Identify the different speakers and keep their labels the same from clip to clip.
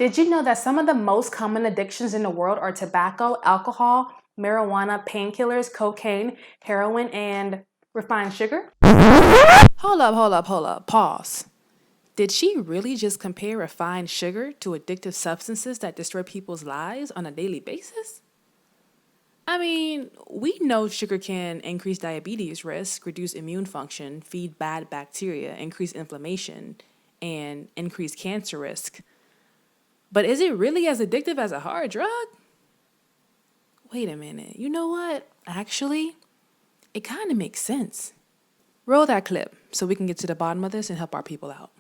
Speaker 1: Did you know that some of the most common addictions in the world are tobacco, alcohol, marijuana, painkillers, cocaine, heroin, and refined sugar? Hold up, pause. Did she really just compare refined sugar to addictive substances that destroy people's lives on a daily basis? I mean, we know sugar can increase diabetes risk, reduce immune function, feed bad bacteria, increase inflammation, and increase cancer risk. But is it really as addictive as a hard drug? Wait a minute, you know what? Actually, it kind of makes sense. Roll that clip so we can get to the bottom of this and help our people out.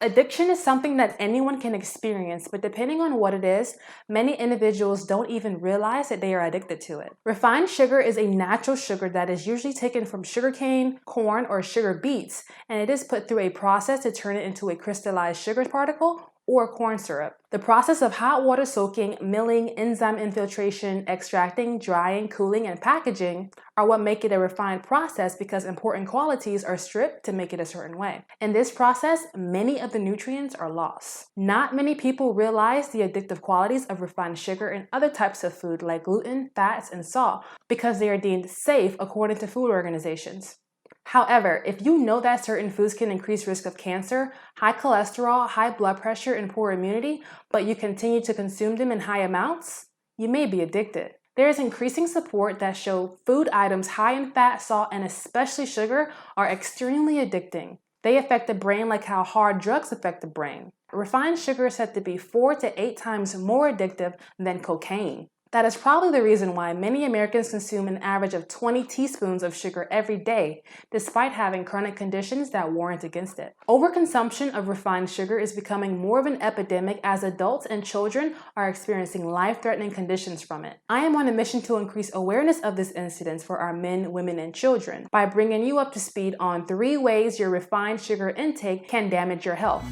Speaker 1: Addiction is something that anyone can experience, but depending on what it is, many individuals don't even realize that they are addicted to it. Refined sugar is a natural sugar that is usually taken from sugarcane, corn, or sugar beets, and it is put through a process to turn it into a crystallized sugar particle or corn syrup. The process of hot water soaking, milling, enzyme infiltration, extracting, drying, cooling, and packaging are what make it a refined process because important qualities are stripped to make it a certain way. In this process, many of the nutrients are lost. Not many people realize the addictive qualities of refined sugar and other types of food like gluten, fats, and salt because they are deemed safe according to food organizations. However, if you know that certain foods can increase risk of cancer, high cholesterol, high blood pressure, and poor immunity, but you continue to consume them in high amounts, you may be addicted. There is increasing support that show food items high in fat, salt, and especially sugar are extremely addicting. They affect the brain like how hard drugs affect the brain. Refined sugar is said to be 4 to 8 times more addictive than cocaine. That is probably the reason why many Americans consume an average of 20 teaspoons of sugar every day, despite having chronic conditions that warrant against it. Overconsumption of refined sugar is becoming more of an epidemic as adults and children are experiencing life-threatening conditions from it. I am on a mission to increase awareness of this incidence for our men, women, and children by bringing you up to speed on 3 ways your refined sugar intake can damage your health.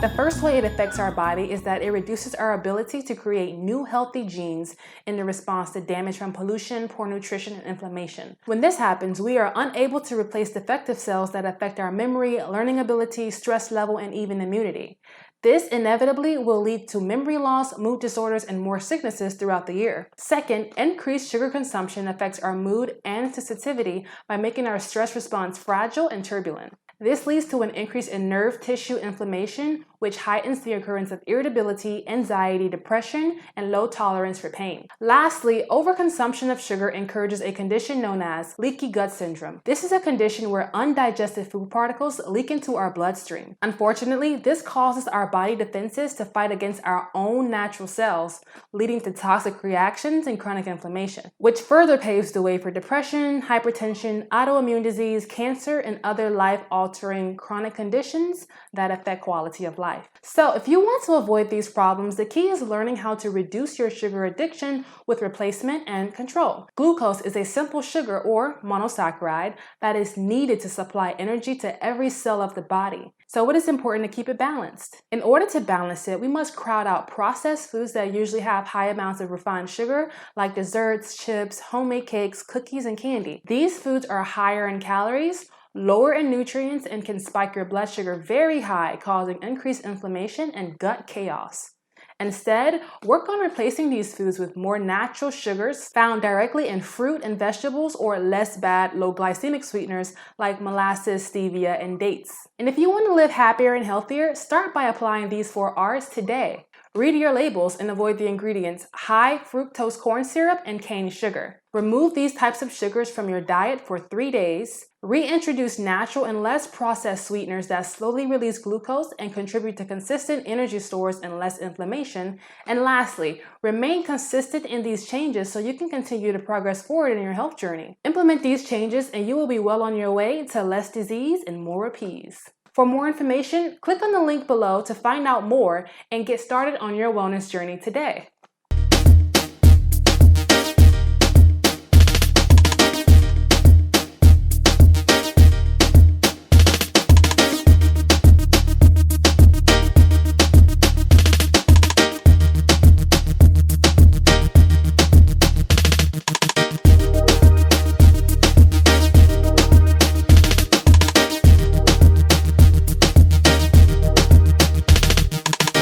Speaker 1: The first way it affects our body is that it reduces our ability to create new healthy genes in the response to damage from pollution, poor nutrition, and inflammation. When this happens, we are unable to replace defective cells that affect our memory, learning ability, stress level, and even immunity. This inevitably will lead to memory loss, mood disorders, and more sicknesses throughout the year. Second, increased sugar consumption affects our mood and sensitivity by making our stress response fragile and turbulent. This leads to an increase in nerve tissue inflammation, which heightens the occurrence of irritability, anxiety, depression, and low tolerance for pain. Lastly, overconsumption of sugar encourages a condition known as leaky gut syndrome. This is a condition where undigested food particles leak into our bloodstream. Unfortunately, this causes our body defenses to fight against our own natural cells, leading to toxic reactions and chronic inflammation, which further paves the way for depression, hypertension, autoimmune disease, cancer, and other life-altering chronic conditions that affect quality of life. So if you want to avoid these problems, the key is learning how to reduce your sugar addiction with replacement and control. Glucose is a simple sugar or monosaccharide that is needed to supply energy to every cell of the body. So it is important to keep it balanced. In order to balance it, we must crowd out processed foods that usually have high amounts of refined sugar, like desserts, chips, homemade cakes, cookies, and candy. These foods are higher in calories, lower in nutrients, and can spike your blood sugar very high, causing increased inflammation and gut chaos. Instead, work on replacing these foods with more natural sugars found directly in fruit and vegetables or less bad low glycemic sweeteners like molasses, stevia, and dates. And if you want to live happier and healthier, start by applying these 4 R's today. Read your labels and avoid the ingredients high fructose corn syrup and cane sugar. Remove these types of sugars from your diet for 3 days. Reintroduce natural and less processed sweeteners that slowly release glucose and contribute to consistent energy stores and less inflammation. And lastly, remain consistent in these changes so you can continue to progress forward in your health journey. Implement these changes and you will be well on your way to less disease and more peace. For more information, click on the link below to find out more and get started on your wellness journey today.